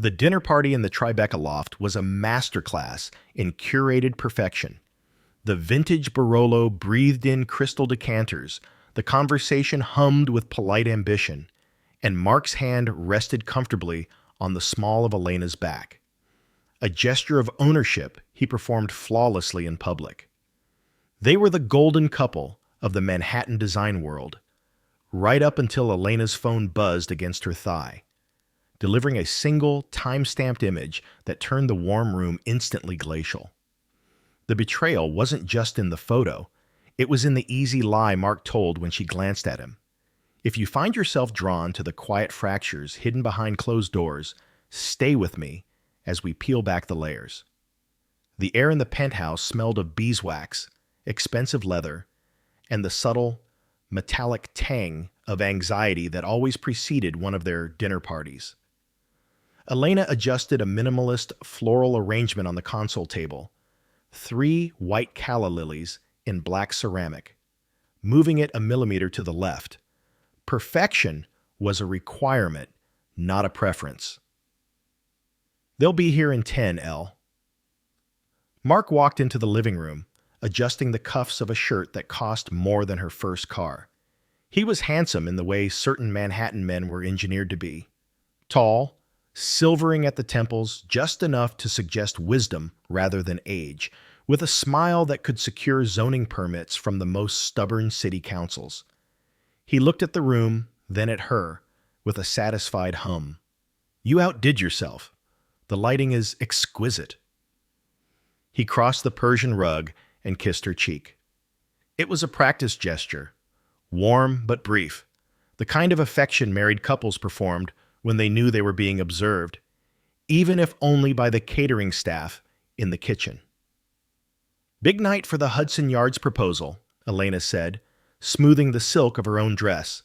The dinner party in the Tribeca loft was a masterclass in curated perfection. The vintage Barolo breathed in crystal decanters, the conversation hummed with polite ambition, and Mark's hand rested comfortably on the small of Elena's back. A gesture of ownership he performed flawlessly in public. They were the golden couple of the Manhattan design world, right up until Elena's phone buzzed against her thigh, delivering a single, time-stamped image that turned the warm room instantly glacial. The betrayal wasn't just in the photo, it was in the easy lie Mark told when she glanced at him. If you find yourself drawn to the quiet fractures hidden behind closed doors, stay with me as we peel back the layers. The air in the penthouse smelled of beeswax, expensive leather, and the subtle, metallic tang of anxiety that always preceded one of their dinner parties. Elena adjusted a minimalist floral arrangement on the console table, 3 white calla lilies in black ceramic, moving it a millimeter to the left. Perfection was a requirement, not a preference. "They'll be here in 10, Elle." Mark walked into the living room, adjusting the cuffs of a shirt that cost more than her first car. He was handsome in the way certain Manhattan men were engineered to be. Tall, silvering at the temples just enough to suggest wisdom rather than age, with a smile that could secure zoning permits from the most stubborn city councils. He looked at the room, then at her, with a satisfied hum. "You outdid yourself. The lighting is exquisite." He crossed the Persian rug and kissed her cheek. It was a practice gesture, warm but brief, the kind of affection married couples performed when they knew they were being observed, even if only by the catering staff in the kitchen. "Big night for the Hudson Yards proposal," Elena said, smoothing the silk of her own dress.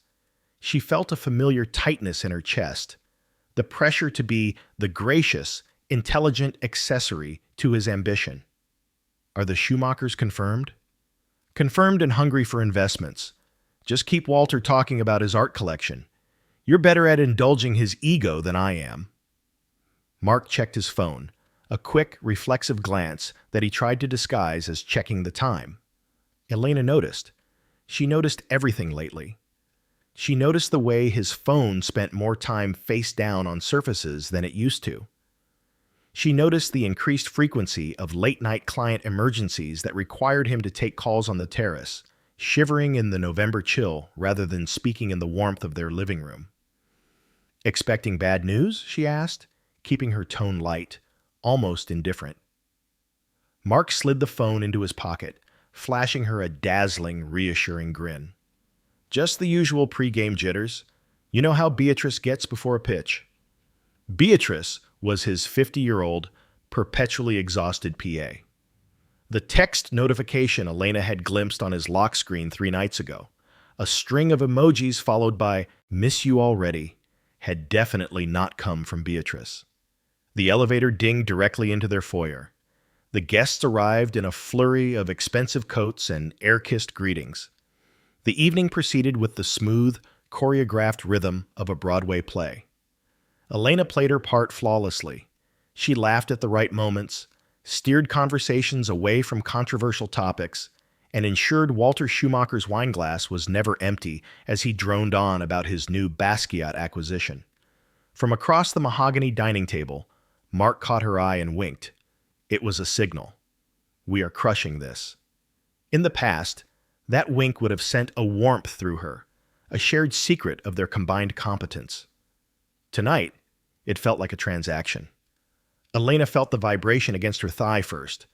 She felt a familiar tightness in her chest, the pressure to be the gracious, intelligent accessory to his ambition. "Are the Schumachers confirmed?" "Confirmed and hungry for investments. Just keep Walter talking about his art collection. You're better at indulging his ego than I am." Mark checked his phone, a quick, reflexive glance that he tried to disguise as checking the time. Elena noticed. She noticed everything lately. She noticed the way his phone spent more time face down on surfaces than it used to. She noticed the increased frequency of late-night client emergencies that required him to take calls on the terrace, shivering in the November chill rather than speaking in the warmth of their living room. "Expecting bad news?" she asked, keeping her tone light, almost indifferent. Mark slid the phone into his pocket, flashing her a dazzling, reassuring grin. "Just the usual pre-game jitters. You know how Beatrice gets before a pitch." Beatrice was his 50-year-old, perpetually exhausted PA. The text notification Elena had glimpsed on his lock screen 3 nights ago, a string of emojis followed by "miss you already," had definitely not come from Beatrice. The elevator dinged directly into their foyer. The guests arrived in a flurry of expensive coats and air-kissed greetings. The evening proceeded with the smooth, choreographed rhythm of a Broadway play. Elena played her part flawlessly. She laughed at the right moments, steered conversations away from controversial topics, and ensured Walter Schumacher's wineglass was never empty as he droned on about his new Basquiat acquisition. From across the mahogany dining table, Mark caught her eye and winked. It was a signal. "We are crushing this." In the past, that wink would have sent a warmth through her, a shared secret of their combined competence. Tonight, it felt like a transaction. Elena felt the vibration against her thigh first.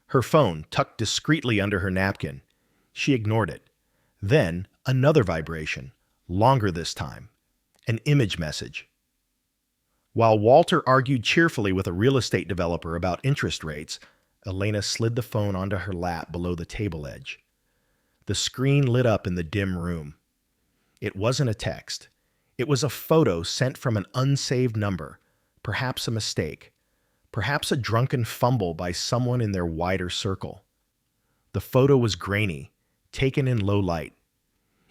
Her phone tucked discreetly under her napkin. She ignored it. Then, another vibration, longer this time. An image message. While Walter argued cheerfully with a real estate developer about interest rates, Elena slid the phone onto her lap below the table edge. The screen lit up in the dim room. It wasn't a text. It was a photo sent from an unsaved number, perhaps a mistake, perhaps a drunken fumble by someone in their wider circle. The photo was grainy, taken in low light.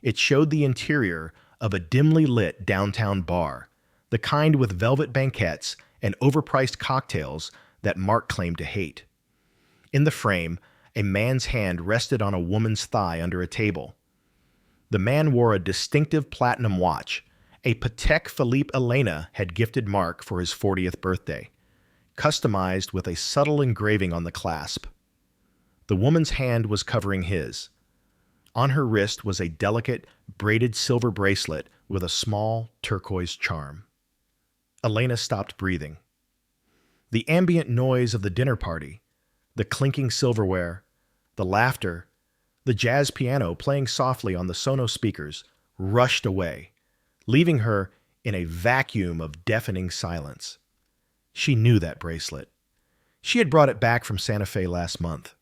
It showed the interior of a dimly lit downtown bar, the kind with velvet banquettes and overpriced cocktails that Mark claimed to hate. In the frame, a man's hand rested on a woman's thigh under a table. The man wore a distinctive platinum watch, a Patek Philippe Elena had gifted Mark for his 40th birthday, customized with a subtle engraving on the clasp. The woman's hand was covering his. On her wrist was a delicate, braided silver bracelet with a small turquoise charm. Elena stopped breathing. The ambient noise of the dinner party, the clinking silverware, the laughter, the jazz piano playing softly on the Sonos speakers rushed away, leaving her in a vacuum of deafening silence. She knew that bracelet. She had brought it back from Santa Fe last month.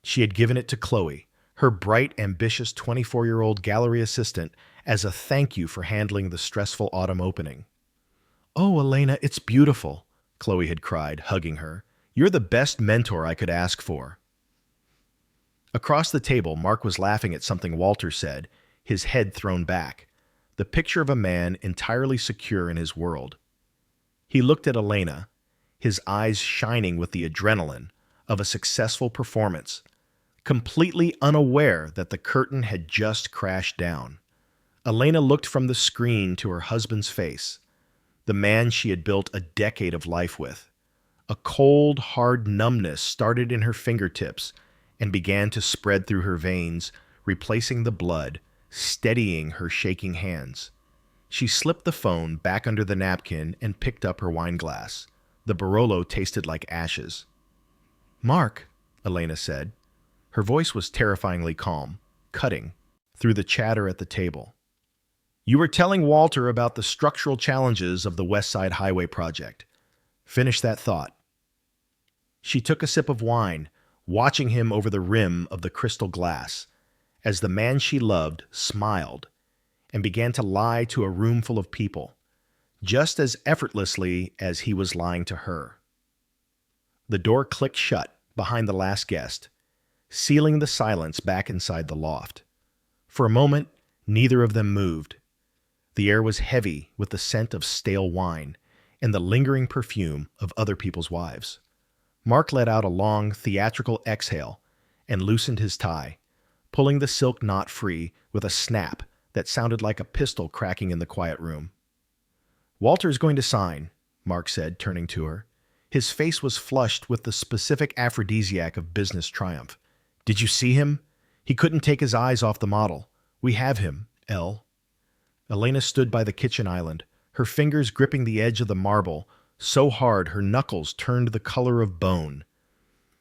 She had given it to Chloe, her bright, ambitious 24-year-old gallery assistant, as a thank you for handling the stressful autumn opening. "Oh, Elena, it's beautiful," Chloe had cried, hugging her. "You're the best mentor I could ask for." Across the table, Mark was laughing at something Walter said, his head thrown back, the picture of a man entirely secure in his world. He looked at Elena, his eyes shining with the adrenaline of a successful performance, completely unaware that the curtain had just crashed down. Elena looked from the screen to her husband's face, the man she had built a decade of life with. A cold, hard numbness started in her fingertips and began to spread through her veins, replacing the blood, steadying her shaking hands. She slipped the phone back under the napkin and picked up her wine glass. The Barolo tasted like ashes. "Mark," Elena said. Her voice was terrifyingly calm, cutting through the chatter at the table. "You were telling Walter about the structural challenges of the West Side Highway project. Finish that thought." She took a sip of wine, watching him over the rim of the crystal glass, as the man she loved smiled and began to lie to a room full of people, just as effortlessly as he was lying to her. The door clicked shut behind the last guest, sealing the silence back inside the loft. For a moment, neither of them moved. The air was heavy with the scent of stale wine and the lingering perfume of other people's wives. Mark let out a long, theatrical exhale and loosened his tie, pulling the silk knot free with a snap that sounded like a pistol cracking in the quiet room. "Walter's going to sign," Mark said, turning to her. His face was flushed with the specific aphrodisiac of business triumph. "Did you see him? He couldn't take his eyes off the model. We have him, Elle." Elena stood by the kitchen island, her fingers gripping the edge of the marble so hard her knuckles turned the color of bone.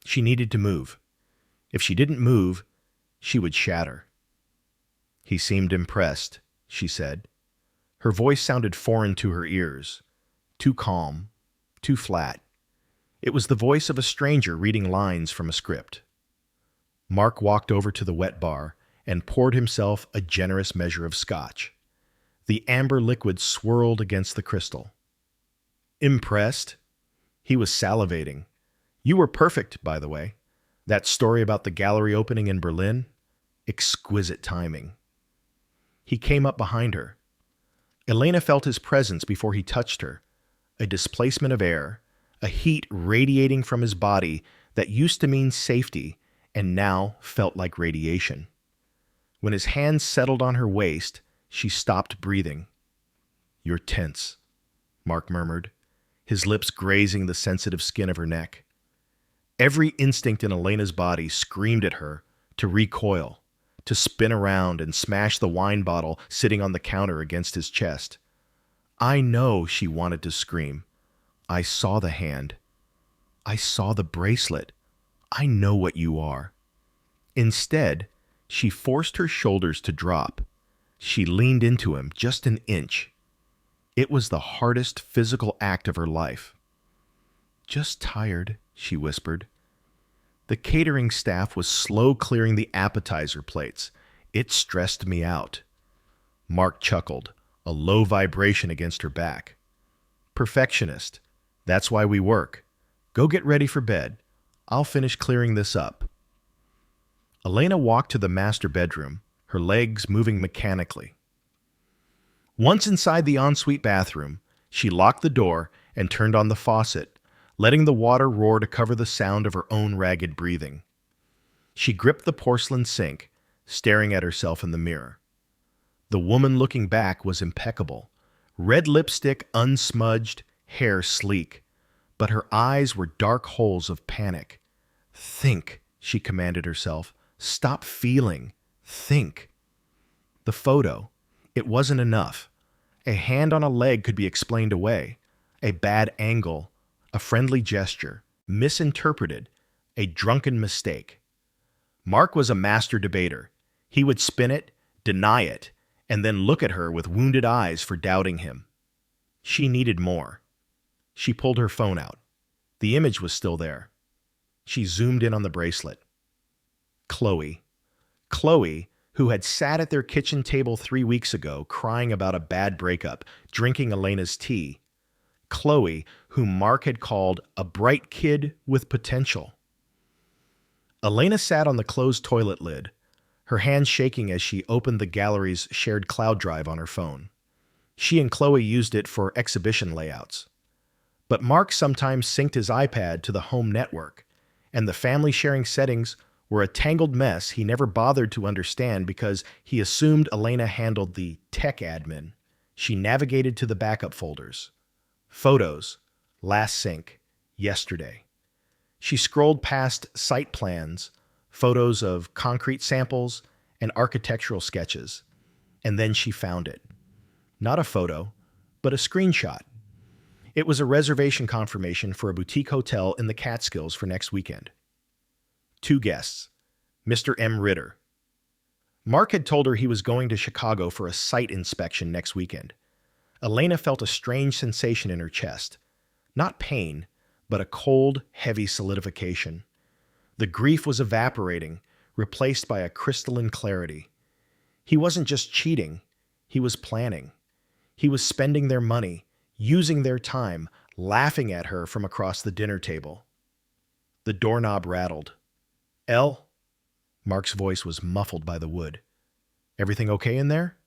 She needed to move. If she didn't move, she would shatter. "He seemed impressed," she said. Her voice sounded foreign to her ears, too calm, too flat. It was the voice of a stranger reading lines from a script. Mark walked over to the wet bar and poured himself a generous measure of scotch. The amber liquid swirled against the crystal. "Impressed?" He was salivating. "You were perfect, by the way. That story about the gallery opening in Berlin? Exquisite timing." He came up behind her. Elena felt his presence before he touched her, a displacement of air, a heat radiating from his body that used to mean safety and now felt like radiation. When his hands settled on her waist, she stopped breathing. "You're tense," Mark murmured, his lips grazing the sensitive skin of her neck. Every instinct in Elena's body screamed at her to recoil, to spin around and smash the wine bottle sitting on the counter against his chest. "I know," she wanted to scream. "I saw the hand. I saw the bracelet. I know what you are." Instead, she forced her shoulders to drop. She leaned into him just an inch. It was the hardest physical act of her life. "Just tired," she whispered. The catering staff was slow clearing the appetizer plates. It stressed me out. Mark chuckled, a low vibration against her back. "Perfectionist. That's why we work. Go get ready for bed. I'll finish clearing this up." Elena walked to the master bedroom, her legs moving mechanically. Once inside the ensuite bathroom, she locked the door and turned on the faucet, letting the water roar to cover the sound of her own ragged breathing. She gripped the porcelain sink, staring at herself in the mirror. The woman looking back was impeccable. Red lipstick unsmudged, hair sleek. But her eyes were dark holes of panic. "Think," she commanded herself. "Stop feeling. Think." The photo. It wasn't enough. A hand on a leg could be explained away. A bad angle. A friendly gesture. Misinterpreted. A drunken mistake. Mark was a master debater. He would spin it, deny it, and then look at her with wounded eyes for doubting him. She needed more. She pulled her phone out. The image was still there. She zoomed in on the bracelet. Chloe. Chloe, who had sat at their kitchen table 3 weeks ago crying about a bad breakup, drinking Elena's tea. Chloe, whom Mark had called a bright kid with potential. Elena sat on the closed toilet lid, her hands shaking as she opened the gallery's shared cloud drive on her phone. She and Chloe used it for exhibition layouts. But Mark sometimes synced his iPad to the home network, and the family sharing settings were a tangled mess he never bothered to understand because he assumed Elena handled the tech admin. She navigated to the backup folders. Photos, last sync, yesterday. She scrolled past site plans, photos of concrete samples, and architectural sketches, and then she found it. Not a photo, but a screenshot. It was a reservation confirmation for a boutique hotel in the Catskills for next weekend. 2 guests, Mr. M. Ritter. Mark had told her he was going to Chicago for a site inspection next weekend. Elena felt a strange sensation in her chest. Not pain, but a cold, heavy solidification. The grief was evaporating, replaced by a crystalline clarity. He wasn't just cheating, he was planning. He was spending their money, using their time, laughing at her from across the dinner table. The doorknob rattled. "Elle?" Mark's voice was muffled by the wood. "Everything okay in there?"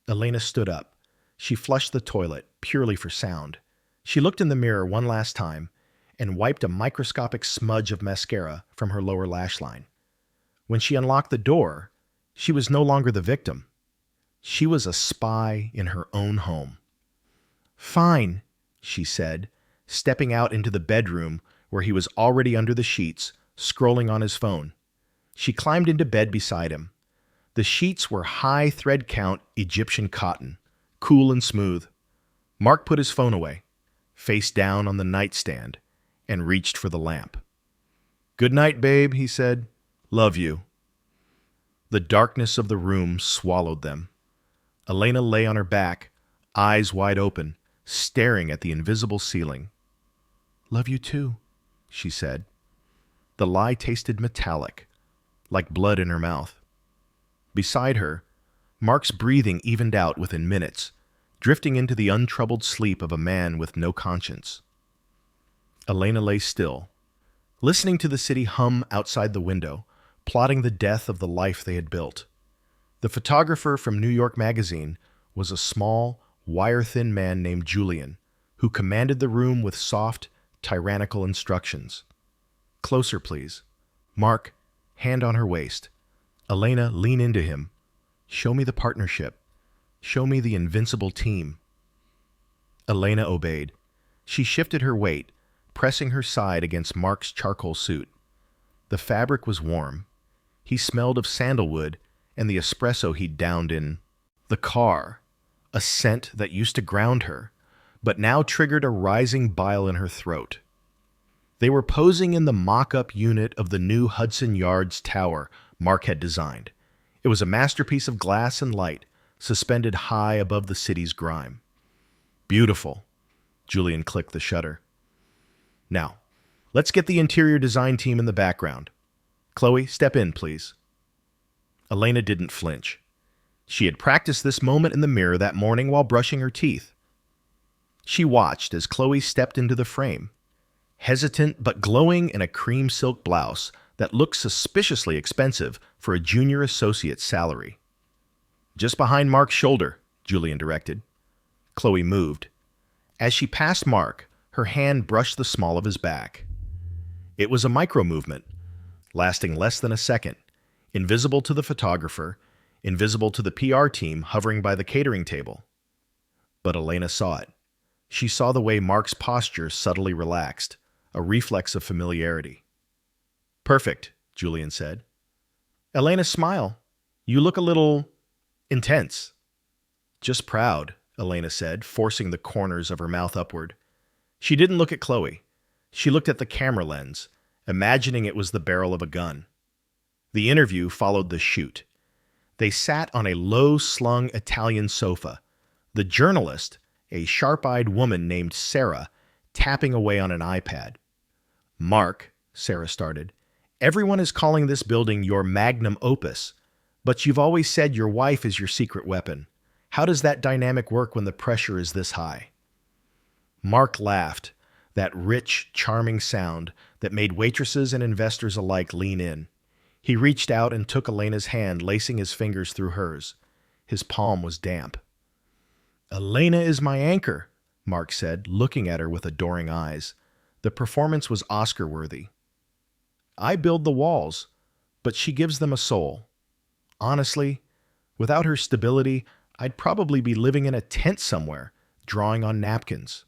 Elena stood up. She flushed the toilet, purely for sound. She looked in the mirror one last time and wiped a microscopic smudge of mascara from her lower lash line. When she unlocked the door, she was no longer the victim. She was a spy in her own home. "Fine," she said, stepping out into the bedroom where he was already under the sheets, scrolling on his phone. She climbed into bed beside him. The sheets were high thread count Egyptian cotton, cool and smooth. Mark put his phone away, face down on the nightstand, and reached for the lamp. "Good night, babe," he said. "Love you." The darkness of the room swallowed them. Elena lay on her back, eyes wide open, staring at the invisible ceiling. "Love you too," she said. The lie tasted metallic, like blood in her mouth. Beside her, Mark's breathing evened out within minutes, drifting into the untroubled sleep of a man with no conscience. Elena lay still, listening to the city hum outside the window, plotting the death of the life they had built. The photographer from New York Magazine was a small, wire-thin man named Julian, who commanded the room with soft, tyrannical instructions. "Closer, please." Mark, hand on her waist. Elena, lean into him. "Show me the partnership. Show me the invincible team." Elena obeyed. She shifted her weight, pressing her side against Mark's charcoal suit. The fabric was warm. He smelled of sandalwood and the espresso he'd downed in the car, a scent that used to ground her, but now triggered a rising bile in her throat. They were posing in the mock-up unit of the new Hudson Yards tower Mark had designed. It was a masterpiece of glass and light, suspended high above the city's grime. "Beautiful." Julian clicked the shutter. "Now, let's get the interior design team in the background. Chloe, step in, please." Elena didn't flinch. She had practiced this moment in the mirror that morning while brushing her teeth. She watched as Chloe stepped into the frame, hesitant but glowing in a cream silk blouse that looked suspiciously expensive for a junior associate's salary. "Just behind Mark's shoulder," Julian directed. Chloe moved. As she passed Mark, her hand brushed the small of his back. It was a micro-movement, lasting less than a second, invisible to the photographer, invisible to the PR team hovering by the catering table. But Elena saw it. She saw the way Mark's posture subtly relaxed, a reflex of familiarity. "Perfect," Julian said. Elena, smile. "You look a little intense." "Just proud," Elena said, forcing the corners of her mouth upward. She didn't look at Chloe. She looked at the camera lens, imagining it was the barrel of a gun. The interview followed the shoot. They sat on a low-slung Italian sofa, the journalist, a sharp-eyed woman named Sarah, tapping away on an iPad. "Mark," Sarah started, "everyone is calling this building your magnum opus, but you've always said your wife is your secret weapon. How does that dynamic work when the pressure is this high?" Mark laughed, that rich, charming sound that made waitresses and investors alike lean in. He reached out and took Elena's hand, lacing his fingers through hers. His palm was damp. "Elena is my anchor," Mark said, looking at her with adoring eyes. The performance was Oscar-worthy. "I build the walls, but she gives them a soul. Honestly, without her stability, I'd probably be living in a tent somewhere, drawing on napkins."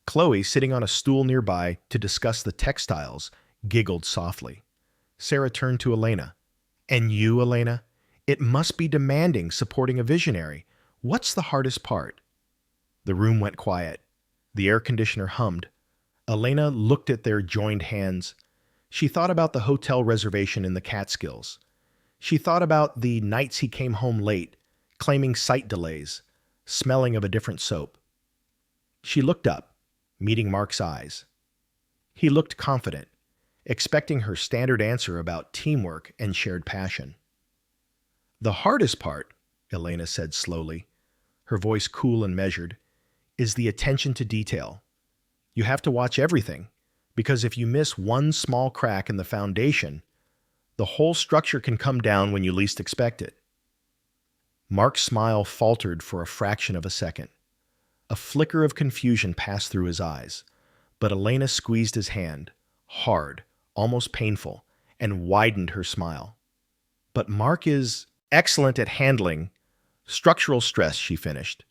Chloe, sitting on a stool nearby to discuss the textiles, giggled softly. Sarah turned to Elena. "And you, Elena? It must be demanding supporting a visionary. What's the hardest part?" The room went quiet. The air conditioner hummed. Elena looked at their joined hands. She thought about the hotel reservation in the Catskills. She thought about the nights he came home late, claiming sight delays, smelling of a different soap. She looked up, meeting Mark's eyes. He looked confident, expecting her standard answer about teamwork and shared passion. "The hardest part," Elena said slowly, her voice cool and measured, "is the attention to detail. You have to watch everything, because if you miss one small crack in the foundation, the whole structure can come down when you least expect it." Mark's smile faltered for a fraction of a second. A flicker of confusion passed through his eyes, but Elena squeezed his hand, hard, almost painful, and widened her smile. "But Mark is excellent at handling structural stress," she finished.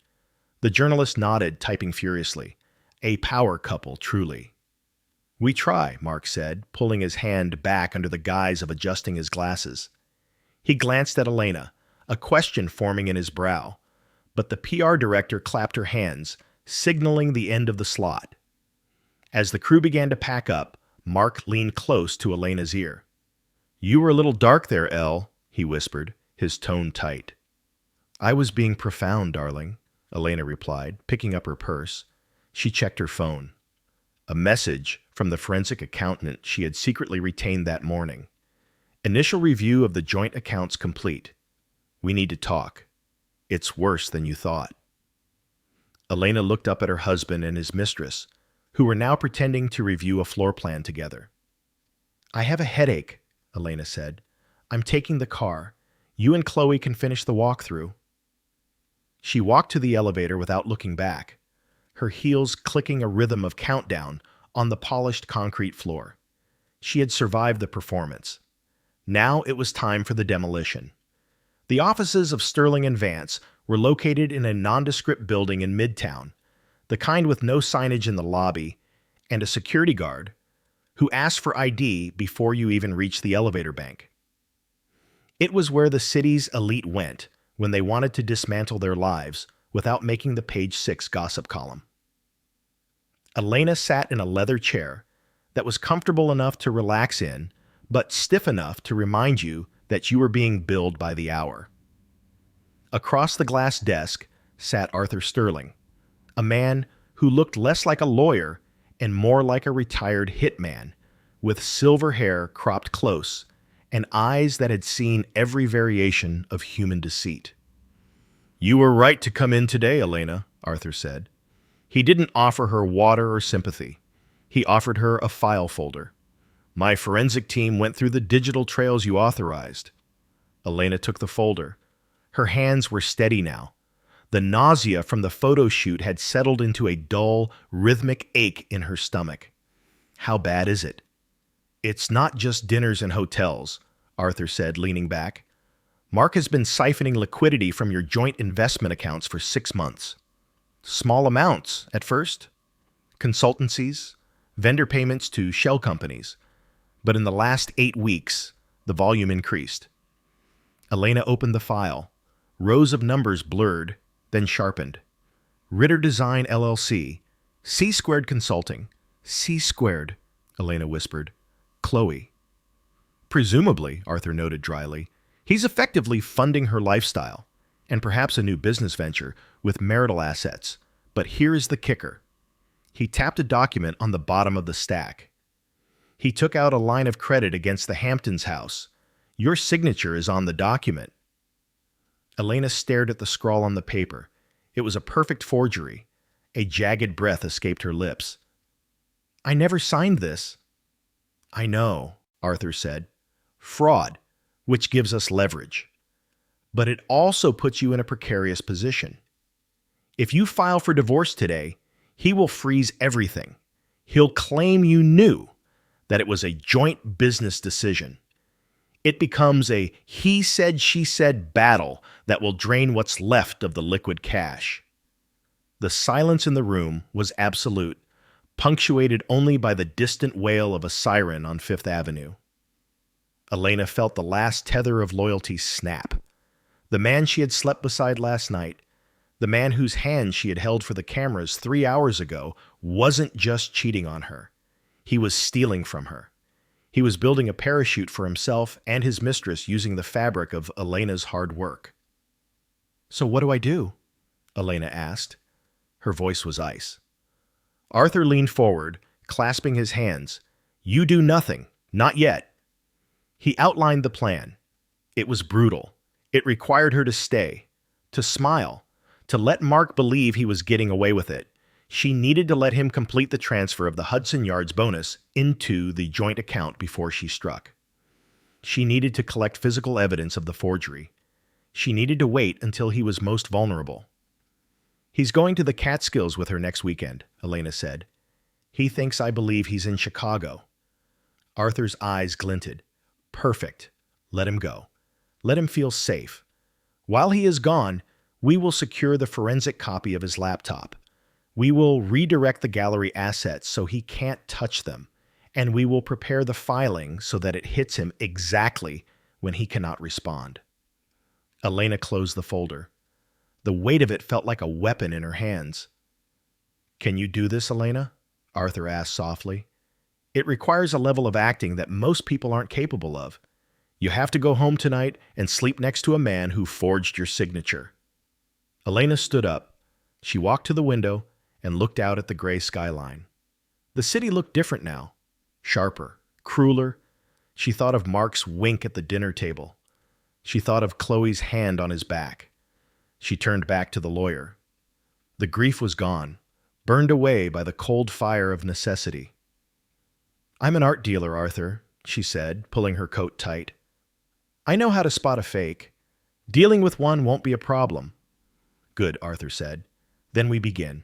The journalist nodded, typing furiously. "A power couple, truly." "We try," Mark said, pulling his hand back under the guise of adjusting his glasses. He glanced at Elena, a question forming in his brow, but the PR director clapped her hands, signaling the end of the slot. As the crew began to pack up, Mark leaned close to Elena's ear. "You were a little dark there, Elle," he whispered, his tone tight. "I was being profound, darling," Elena replied, picking up her purse. She checked her phone. A message from the forensic accountant she had secretly retained that morning. "Initial review of the joint accounts complete. We need to talk. It's worse than you thought." Elena looked up at her husband and his mistress, who were now pretending to review a floor plan together. "I have a headache," Elena said. "I'm taking the car. You and Chloe can finish the walkthrough." She walked to the elevator without looking back, her heels clicking a rhythm of countdown on the polished concrete floor. She had survived the performance. Now it was time for the demolition. The offices of Sterling and Vance were located in a nondescript building in Midtown, the kind with no signage in the lobby, and a security guard who asked for ID before you even reached the elevator bank. It was where the city's elite went when they wanted to dismantle their lives without making the Page 6 gossip column. Elena sat in a leather chair that was comfortable enough to relax in, but stiff enough to remind you that you were being billed by the hour. Across the glass desk sat Arthur Sterling, a man who looked less like a lawyer and more like a retired hitman, with silver hair cropped close and eyes that had seen every variation of human deceit. "You were right to come in today, Elena," Arthur said. He didn't offer her water or sympathy. He offered her a file folder. "My forensic team went through the digital trails you authorized." Elena took the folder. Her hands were steady now. The nausea from the photo shoot had settled into a dull, rhythmic ache in her stomach. How bad is it? It's not just dinners and hotels, Arthur said, leaning back. Mark has been siphoning liquidity from your joint investment accounts for 6 months. Small amounts at first. Consultancies, vendor payments to shell companies. But in the last 8 weeks, the volume increased. Elena opened the file. Rows of numbers blurred, then sharpened. Ritter Design LLC, C Squared Consulting, C Squared, Elena whispered. Chloe. Presumably, Arthur noted dryly, he's effectively funding her lifestyle, and perhaps a new business venture with marital assets. But here is the kicker. He tapped a document on the bottom of the stack. He took out a line of credit against the Hamptons house. Your signature is on the document. Elena stared at the scrawl on the paper. It was a perfect forgery. A jagged breath escaped her lips. I never signed this. I know, Arthur said. Fraud, which gives us leverage. But it also puts you in a precarious position. If you file for divorce today, he will freeze everything. He'll claim you knew that it was a joint business decision. It becomes a he said, she said battle that will drain what's left of the liquid cash. The silence in the room was absolute, punctuated only by the distant wail of a siren on Fifth Avenue. Elena felt the last tether of loyalty snap. The man she had slept beside last night, the man whose hand she had held for the cameras 3 hours ago, wasn't just cheating on her. He was stealing from her. He was building a parachute for himself and his mistress using the fabric of Elena's hard work. So what do I do? Elena asked. Her voice was ice. Arthur leaned forward, clasping his hands. You do nothing. Not yet. He outlined the plan. It was brutal. It required her to stay, to smile, to let Mark believe he was getting away with it. She needed to let him complete the transfer of the Hudson Yards bonus into the joint account before she struck. She needed to collect physical evidence of the forgery. She needed to wait until he was most vulnerable. He's going to the Catskills with her next weekend, Elena said. He thinks I believe he's in Chicago. Arthur's eyes glinted. Perfect. Let him go. Let him feel safe. While he is gone, we will secure the forensic copy of his laptop. We will redirect the gallery assets so he can't touch them, and we will prepare the filing so that it hits him exactly when he cannot respond. Elena closed the folder. The weight of it felt like a weapon in her hands. Can you do this, Elena? Arthur asked softly. It requires a level of acting that most people aren't capable of. You have to go home tonight and sleep next to a man who forged your signature. Elena stood up. She walked to the window and looked out at the gray skyline. The city looked different now, sharper, crueler. She thought of Mark's wink at the dinner table. She thought of Chloe's hand on his back. She turned back to the lawyer. The grief was gone, burned away by the cold fire of necessity. I'm an art dealer, Arthur, she said, pulling her coat tight. I know how to spot a fake. Dealing with one won't be a problem. Good, Arthur said. Then we begin.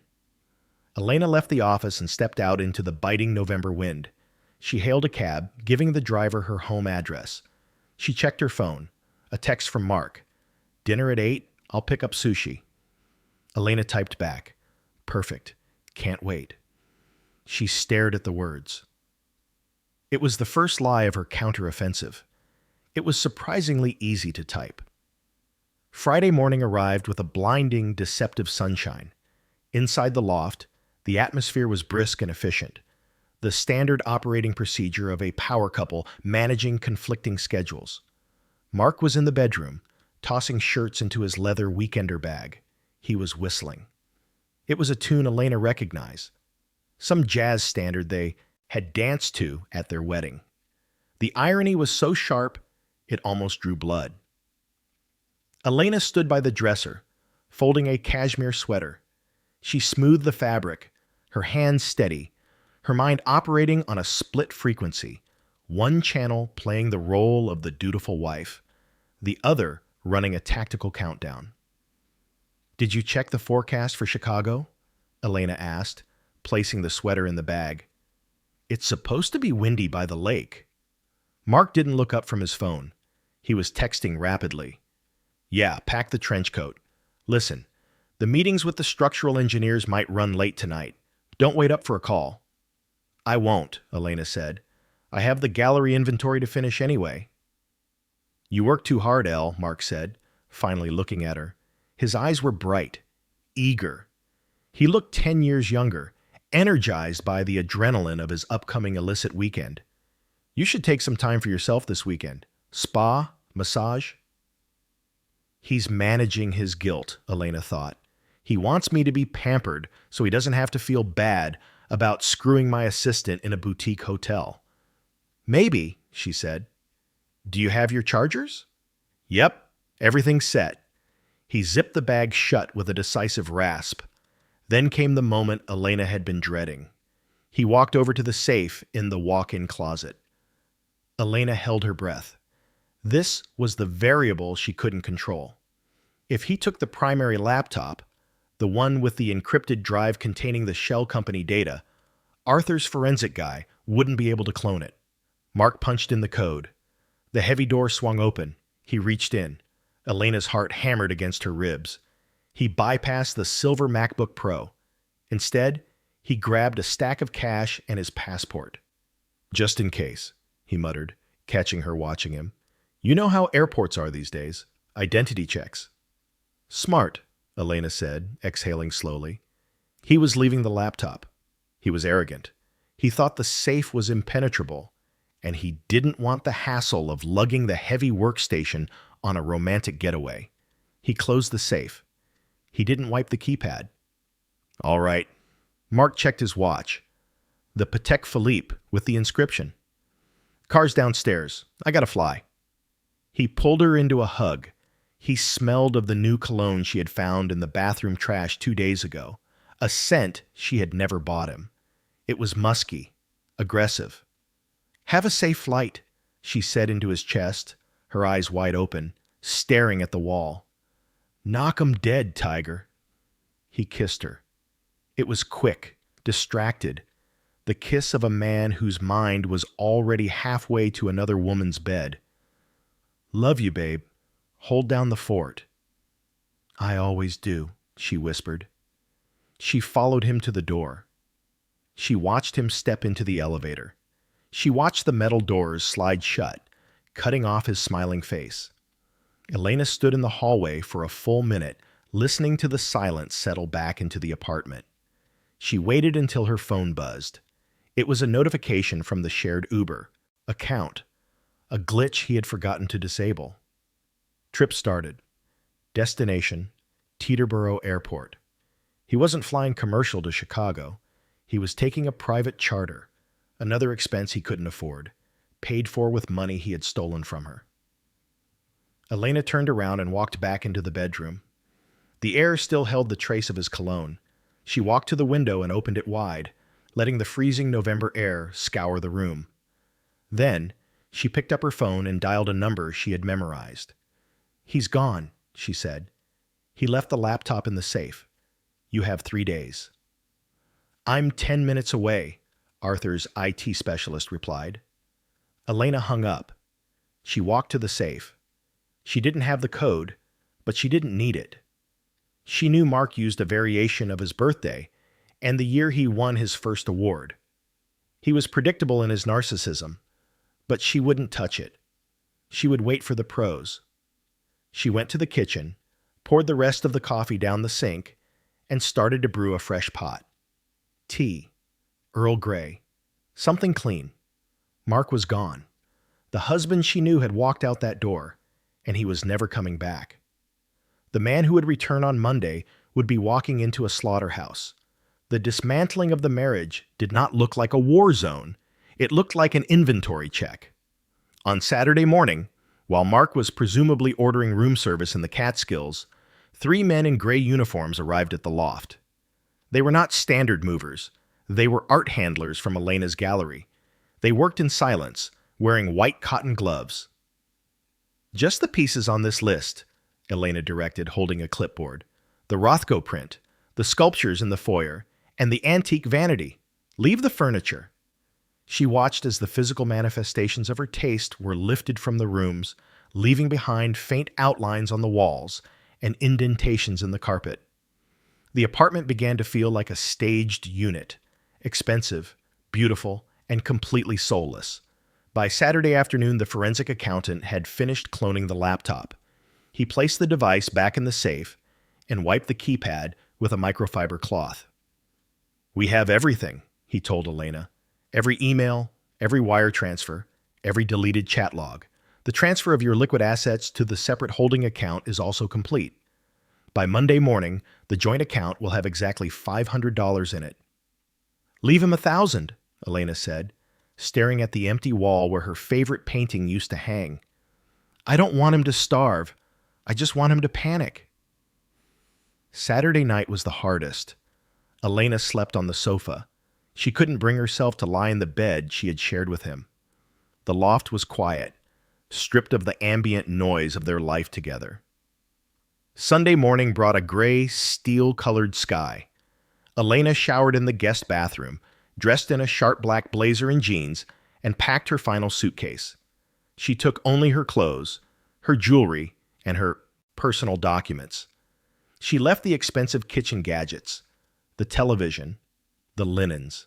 Elena left the office and stepped out into the biting November wind. She hailed a cab, giving the driver her home address. She checked her phone. A text from Mark. Dinner at 8. I'll pick up sushi. Elena typed back. Perfect. Can't wait. She stared at the words. It was the first lie of her counteroffensive. It was surprisingly easy to type. Friday morning arrived with a blinding, deceptive sunshine. Inside the loft, the atmosphere was brisk and efficient, the standard operating procedure of a power couple managing conflicting schedules. Mark was in the bedroom, tossing shirts into his leather weekender bag. He was whistling. It was a tune Elena recognized, some jazz standard they had danced to at their wedding. The irony was so sharp, it almost drew blood. Elena stood by the dresser, folding a cashmere sweater. She smoothed the fabric, her hands steady, her mind operating on a split frequency, one channel playing the role of the dutiful wife, the other running a tactical countdown. Did you check the forecast for Chicago? Elena asked, placing the sweater in the bag. It's supposed to be windy by the lake. Mark didn't look up from his phone. He was texting rapidly. Yeah, pack the trench coat. Listen, the meetings with the structural engineers might run late tonight. Don't wait up for a call. I won't, Elena said. I have the gallery inventory to finish anyway. You work too hard, Elle, Mark said, finally looking at her. His eyes were bright, eager. He looked 10 years younger, energized by the adrenaline of his upcoming illicit weekend. You should take some time for yourself this weekend. Spa, massage. He's managing his guilt, Elena thought. He wants me to be pampered so he doesn't have to feel bad about screwing my assistant in a boutique hotel. Maybe, she said. Do you have your chargers? Yep, everything's set. He zipped the bag shut with a decisive rasp. Then came the moment Elena had been dreading. He walked over to the safe in the walk-in closet. Elena held her breath. This was the variable she couldn't control. If he took the primary laptop, the one with the encrypted drive containing the shell company data, Arthur's forensic guy wouldn't be able to clone it. Mark punched in the code. The heavy door swung open. He reached in. Elena's heart hammered against her ribs. He bypassed the silver MacBook Pro. Instead, he grabbed a stack of cash and his passport. Just in case, he muttered, catching her watching him. You know how airports are these days. Identity checks. Smart, Elena said, exhaling slowly. He was leaving the laptop. He was arrogant. He thought the safe was impenetrable, and he didn't want the hassle of lugging the heavy workstation on a romantic getaway. He closed the safe. He didn't wipe the keypad. All right. Mark checked his watch. The Patek Philippe with the inscription. Car's downstairs. I gotta fly. He pulled her into a hug. He smelled of the new cologne she had found in the bathroom trash 2 days ago, a scent she had never bought him. It was musky, aggressive. Have a safe flight, she said into his chest, her eyes wide open, staring at the wall. Knock 'em dead, Tiger. He kissed her. It was quick, distracted, the kiss of a man whose mind was already halfway to another woman's bed. Love you, babe. Hold down the fort. I always do, she whispered. She followed him to the door. She watched him step into the elevator. She watched the metal doors slide shut, cutting off his smiling face. Elena stood in the hallway for a full minute, listening to the silence settle back into the apartment. She waited until her phone buzzed. It was a notification from the shared Uber account, a glitch he had forgotten to disable. Trip started. Destination, Teterboro Airport. He wasn't flying commercial to Chicago. He was taking a private charter, another expense he couldn't afford, paid for with money he had stolen from her. Elena turned around and walked back into the bedroom. The air still held the trace of his cologne. She walked to the window and opened it wide, letting the freezing November air scour the room. Then, she picked up her phone and dialed a number she had memorized. He's gone, she said. He left the laptop in the safe. You have 3 days. I'm 10 minutes away, Arthur's IT specialist replied. Elena hung up. She walked to the safe. She didn't have the code, but she didn't need it. She knew Mark used a variation of his birthday and the year he won his first award. He was predictable in his narcissism, but she wouldn't touch it. She would wait for the pros. She went to the kitchen, poured the rest of the coffee down the sink, and started to brew a fresh pot. Tea. Earl Grey. Something clean. Mark was gone. The husband she knew had walked out that door, and he was never coming back. The man who would return on Monday would be walking into a slaughterhouse. The dismantling of the marriage did not look like a war zone. It looked like an inventory check. On Saturday morning, while Mark was presumably ordering room service in the Catskills, 3 men in gray uniforms arrived at the loft. They were not standard movers. They were art handlers from Elena's gallery. They worked in silence, wearing white cotton gloves. Just the pieces on this list, Elena directed, holding a clipboard. The Rothko print, the sculptures in the foyer, and the antique vanity. Leave the furniture. She watched as the physical manifestations of her taste were lifted from the rooms, leaving behind faint outlines on the walls and indentations in the carpet. The apartment began to feel like a staged unit, expensive, beautiful, and completely soulless. By Saturday afternoon, the forensic accountant had finished cloning the laptop. He placed the device back in the safe and wiped the keypad with a microfiber cloth. "We have everything," he told Elena. "Every email, every wire transfer, every deleted chat log. The transfer of your liquid assets to the separate holding account is also complete. By Monday morning, the joint account will have exactly $500 in it." "Leave him $1,000, Elena said, staring at the empty wall where her favorite painting used to hang. "I don't want him to starve. I just want him to panic." Saturday night was the hardest. Elena slept on the sofa. She couldn't bring herself to lie in the bed she had shared with him. The loft was quiet, stripped of the ambient noise of their life together. Sunday morning brought a gray, steel-colored sky. Elena showered in the guest bathroom, dressed in a sharp black blazer and jeans, and packed her final suitcase. She took only her clothes, her jewelry, and her personal documents. She left the expensive kitchen gadgets, the television, the linens.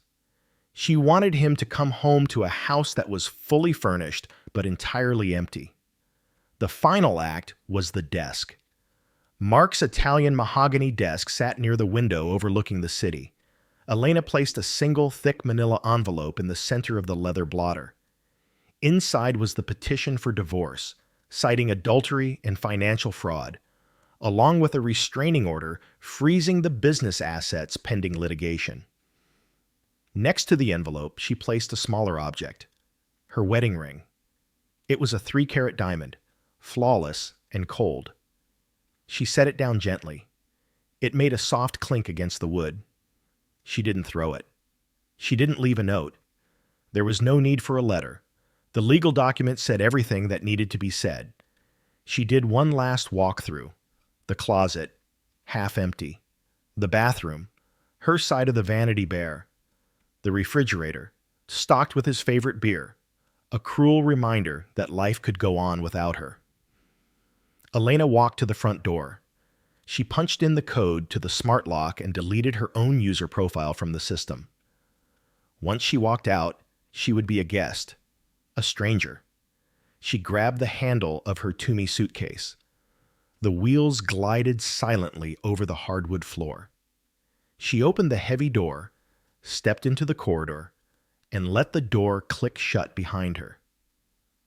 She wanted him to come home to a house that was fully furnished but entirely empty. The final act was the desk. Mark's Italian mahogany desk sat near the window overlooking the city. Elena placed a single thick manila envelope in the center of the leather blotter. Inside was the petition for divorce, citing adultery and financial fraud, along with a restraining order freezing the business assets pending litigation. Next to the envelope, she placed a smaller object, her wedding ring. It was a 3-carat diamond, flawless and cold. She set it down gently. It made a soft clink against the wood. She didn't throw it. She didn't leave a note. There was no need for a letter. The legal document said everything that needed to be said. She did one last walkthrough. The closet, half empty. The bathroom, her side of the vanity bare. The refrigerator, stocked with his favorite beer, a cruel reminder that life could go on without her. Elena walked to the front door. She punched in the code to the smart lock and deleted her own user profile from the system. Once she walked out, she would be a guest, a stranger. She grabbed the handle of her Toomey suitcase. The wheels glided silently over the hardwood floor. She opened the heavy door, stepped into the corridor, and let the door click shut behind her.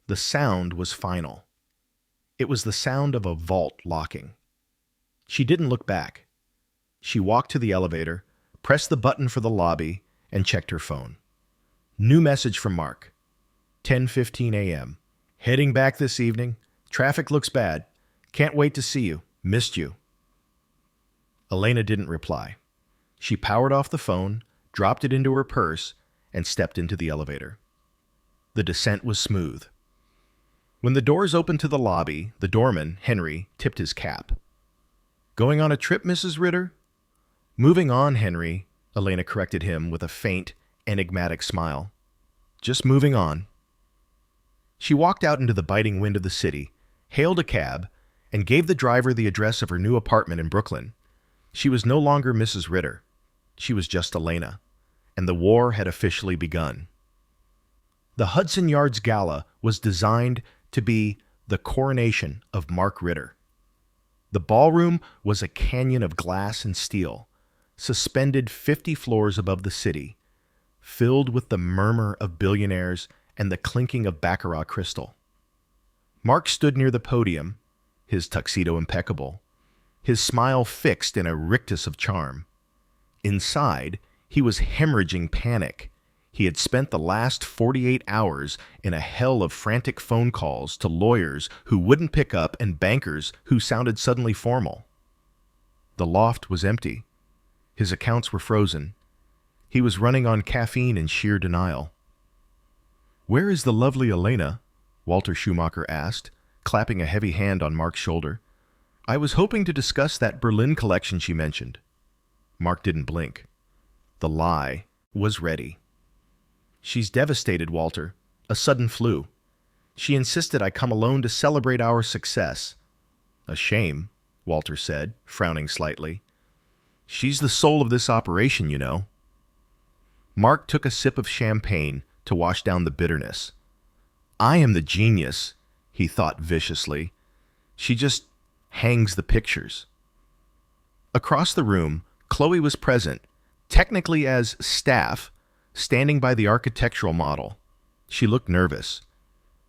The sound was final. It was the sound of a vault locking. She didn't look back. She walked to the elevator, pressed the button for the lobby, and checked her phone. New message from Mark. 10:15 a.m. Heading back this evening. Traffic looks bad. Can't wait to see you. Missed you. Elena didn't reply. She powered off the phone, dropped it into her purse, and stepped into the elevator. The descent was smooth. When the doors opened to the lobby, the doorman, Henry, tipped his cap. "Going on a trip, Mrs. Ritter?" "Moving on, Henry," Elena corrected him with a faint, enigmatic smile. "Just moving on." She walked out into the biting wind of the city, hailed a cab, and gave the driver the address of her new apartment in Brooklyn. She was no longer Mrs. Ritter. She was just Elena, and the war had officially begun. The Hudson Yards Gala was designed to be the coronation of Mark Ritter. The ballroom was a canyon of glass and steel, suspended 50 floors above the city, filled with the murmur of billionaires and the clinking of baccarat crystal. Mark stood near the podium, his tuxedo impeccable, his smile fixed in a rictus of charm. Inside, he was hemorrhaging panic. He had spent the last 48 hours in a hell of frantic phone calls to lawyers who wouldn't pick up and bankers who sounded suddenly formal. The loft was empty. His accounts were frozen. He was running on caffeine in sheer denial. "Where is the lovely Elena?" Walter Schumacher asked, clapping a heavy hand on Mark's shoulder. I was hoping to discuss that Berlin collection she mentioned. Mark didn't blink. The lie was ready. She's devastated, Walter. A sudden flu. She insisted I come alone to celebrate our success. A shame, Walter said, frowning slightly. She's the soul of this operation, you know. Mark took a sip of champagne to wash down the bitterness. I am the genius, he thought viciously. She just hangs the pictures. Across the room, Chloe was present, technically as staff, standing by the architectural model. She looked nervous.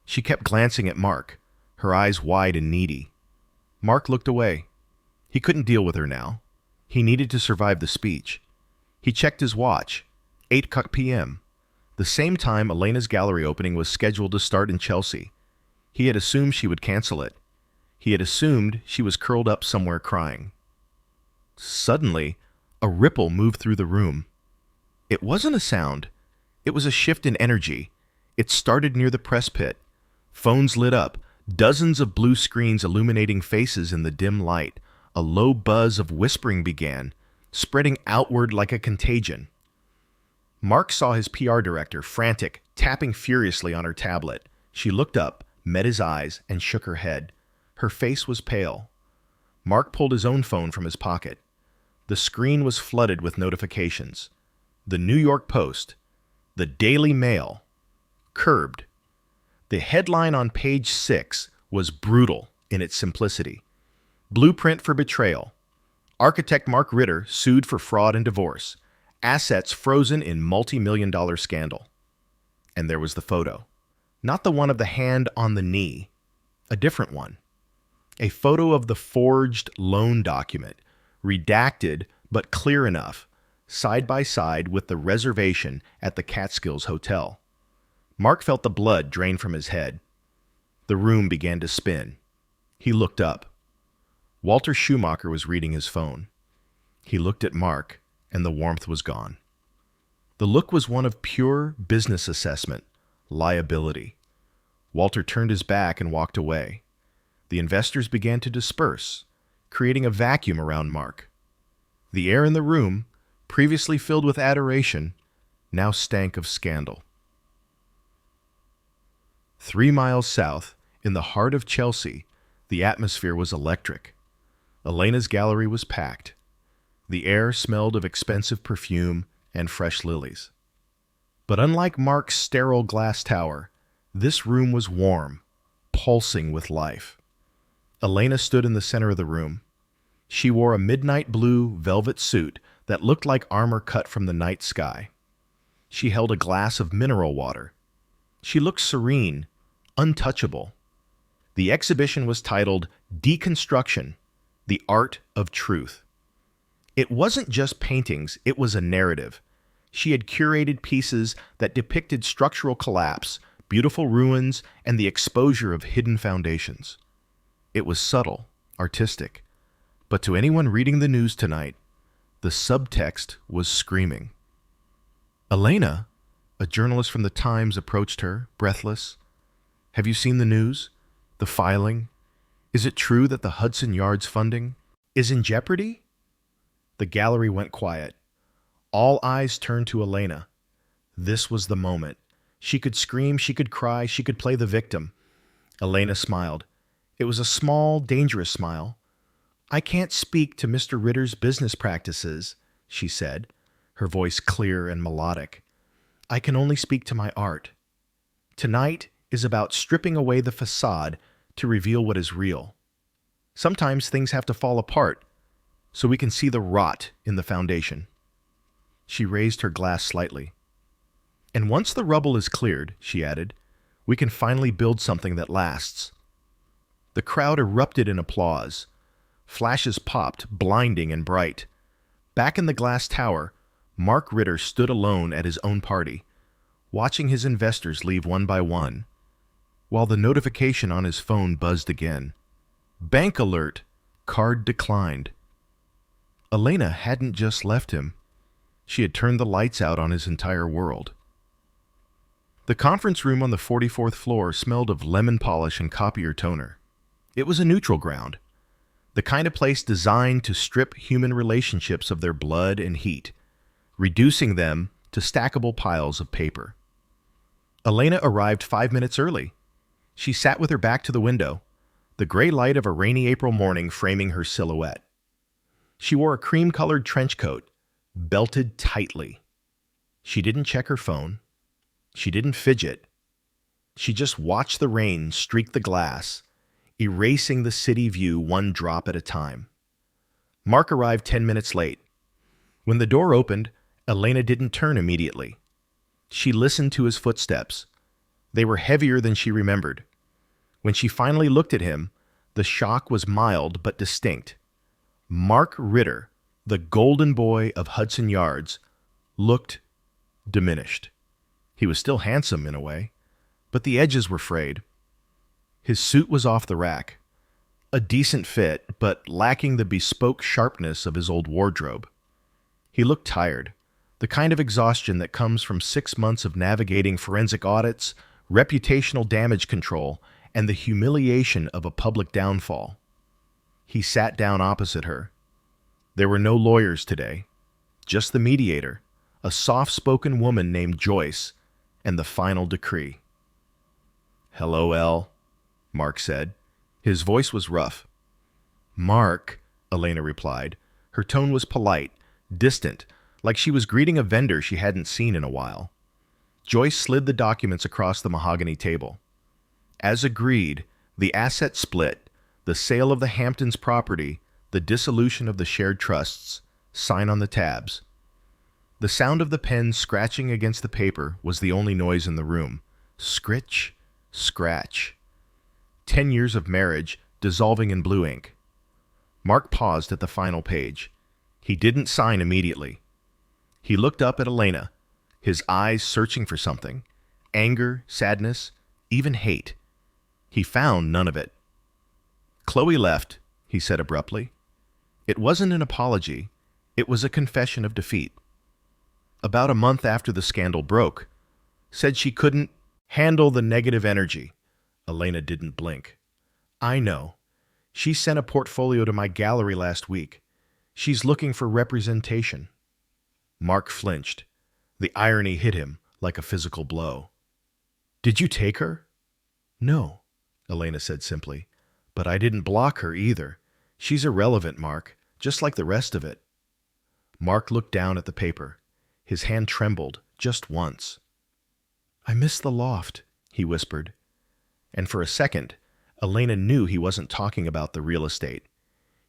She kept glancing at Mark, her eyes wide and needy. Mark looked away. He couldn't deal with her now. He needed to survive the speech. He checked his watch. 8 p.m. The same time Elena's gallery opening was scheduled to start in Chelsea. He had assumed she would cancel it. He had assumed she was curled up somewhere crying. Suddenly, a ripple moved through the room. It wasn't a sound. It was a shift in energy. It started near the press pit. Phones lit up, dozens of blue screens illuminating faces in the dim light. A low buzz of whispering began, spreading outward like a contagion. Mark saw his PR director, frantic, tapping furiously on her tablet. She looked up, met his eyes, and shook her head. Her face was pale. Mark pulled his own phone from his pocket. The screen was flooded with notifications. The New York Post, the Daily Mail, Curbed. The headline on page 6 was brutal in its simplicity. Blueprint for betrayal. Architect Mark Ritter sued for fraud and divorce. Assets frozen in multi-million-dollar scandal. And there was the photo. Not the one of the hand on the knee. A different one. A photo of the forged loan document, redacted but clear enough, side by side with the reservation at the Catskills Hotel. Mark felt the blood drain from his head. The room began to spin. He looked up. Walter Schumacher was reading his phone. He looked at Mark, and the warmth was gone. The look was one of pure business assessment, liability. Walter turned his back and walked away. The investors began to disperse, creating a vacuum around Mark. The air in the room, previously filled with adoration, now stank of scandal. 3 miles south, in the heart of Chelsea, the atmosphere was electric. Elena's gallery was packed. The air smelled of expensive perfume and fresh lilies. But unlike Mark's sterile glass tower, this room was warm, pulsing with life. Elena stood in the center of the room. She wore a midnight blue velvet suit that looked like armor cut from the night sky. She held a glass of mineral water. She looked serene, untouchable. The exhibition was titled Deconstruction, the Art of Truth. It wasn't just paintings, it was a narrative. She had curated pieces that depicted structural collapse, beautiful ruins, and the exposure of hidden foundations. It was subtle, artistic, but to anyone reading the news tonight, the subtext was screaming. Elena, a journalist from the Times, approached her, breathless. Have you seen the news? The filing? Is it true that the Hudson Yards funding is in jeopardy? The gallery went quiet. All eyes turned to Elena. This was the moment. She could scream, she could cry, she could play the victim. Elena smiled. It was a small, dangerous smile. I can't speak to Mr. Ritter's business practices, she said, her voice clear and melodic. I can only speak to my art. Tonight is about stripping away the facade to reveal what is real. Sometimes things have to fall apart so we can see the rot in the foundation. She raised her glass slightly. And once the rubble is cleared, she added, we can finally build something that lasts. The crowd erupted in applause. Flashes popped, blinding and bright. Back in the glass tower, Mark Ritter stood alone at his own party, watching his investors leave one by one, while the notification on his phone buzzed again. Bank alert! Card declined. Elena hadn't just left him. She had turned the lights out on his entire world. The conference room on the 44th floor smelled of lemon polish and copier toner. It was a neutral ground. The kind of place designed to strip human relationships of their blood and heat, reducing them to stackable piles of paper. Elena arrived 5 minutes early. She sat with her back to the window, the gray light of a rainy April morning framing her silhouette. She wore a cream-colored trench coat, belted tightly. She didn't check her phone. She didn't fidget. She just watched the rain streak the glass, erasing the city view one drop at a time. Mark arrived 10 minutes late. When the door opened, Elena didn't turn immediately. She listened to his footsteps. They were heavier than she remembered. When she finally looked at him, the shock was mild but distinct. Mark Ritter, the golden boy of Hudson Yards, looked diminished. He was still handsome in a way, but the edges were frayed. His suit was off the rack, a decent fit, but lacking the bespoke sharpness of his old wardrobe. He looked tired, the kind of exhaustion that comes from 6 months of navigating forensic audits, reputational damage control, and the humiliation of a public downfall. He sat down opposite her. There were no lawyers today, just the mediator, a soft-spoken woman named Joyce, and the final decree. "Hello, Elle," Mark said. His voice was rough. "Mark," Elena replied. Her tone was polite, distant, like she was greeting a vendor she hadn't seen in a while. Joyce slid the documents across the mahogany table. As agreed, the asset split, the sale of the Hamptons property, the dissolution of the shared trusts, sign on the tabs. The sound of the pen scratching against the paper was the only noise in the room. Scritch, scratch. 10 years of marriage dissolving in blue ink. Mark paused at the final page. He didn't sign immediately. He looked up at Elena, his eyes searching for something. Anger, sadness, even hate. He found none of it. "Chloe left," he said abruptly. It wasn't an apology. It was a confession of defeat. About a month after the scandal broke, said she couldn't handle the negative energy. Elena didn't blink. "I know. She sent a portfolio to my gallery last week. She's looking for representation." Mark flinched. The irony hit him like a physical blow. "Did you take her?" "No," Elena said simply. "But I didn't block her either. She's irrelevant, Mark, just like the rest of it." Mark looked down at the paper. His hand trembled just once. "I miss the loft," he whispered. And for a second, Elena knew he wasn't talking about the real estate.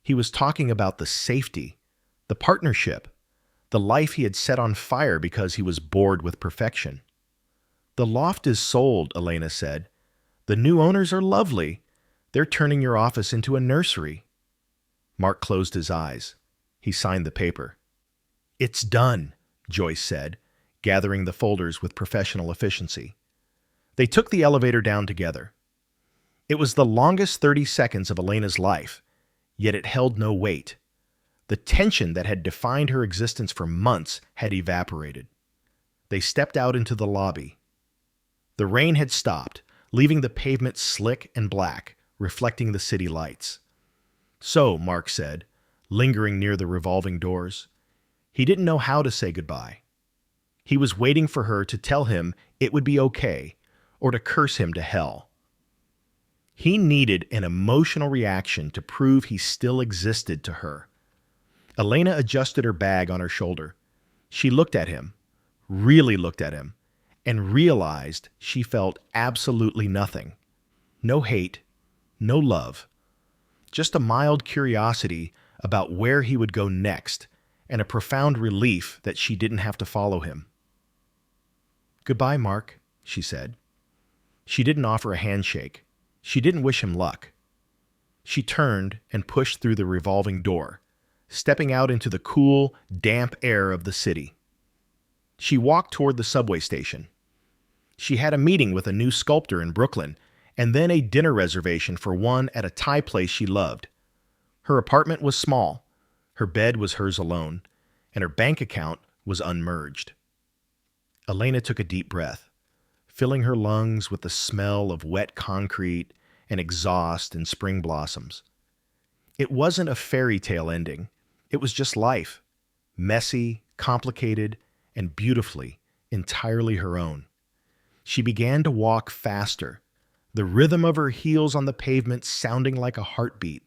He was talking about the safety, the partnership, the life he had set on fire because he was bored with perfection. "The loft is sold," Elena said. "The new owners are lovely. They're turning your office into a nursery." Mark closed his eyes. He signed the paper. "It's done," Joyce said, gathering the folders with professional efficiency. They took the elevator down together. It was the longest 30 seconds of Elena's life, yet it held no weight. The tension that had defined her existence for months had evaporated. They stepped out into the lobby. The rain had stopped, leaving the pavement slick and black, reflecting the city lights. "So," Mark said, lingering near the revolving doors. He didn't know how to say goodbye. He was waiting for her to tell him it would be okay, or to curse him to hell. He needed an emotional reaction to prove he still existed to her. Elena adjusted her bag on her shoulder. She looked at him, really looked at him, and realized she felt absolutely nothing. No hate, no love, just a mild curiosity about where he would go next, and a profound relief that she didn't have to follow him. "Goodbye, Mark," she said. She didn't offer a handshake. She didn't wish him luck. She turned and pushed through the revolving door, stepping out into the cool, damp air of the city. She walked toward the subway station. She had a meeting with a new sculptor in Brooklyn, and then a dinner reservation for one at a Thai place she loved. Her apartment was small. Her bed was hers alone, and her bank account was unmerged. Elena took a deep breath, filling her lungs with the smell of wet concrete and exhaust and spring blossoms. It wasn't a fairy tale ending. It was just life. Messy, complicated, and beautifully, entirely her own. She began to walk faster, the rhythm of her heels on the pavement sounding like a heartbeat.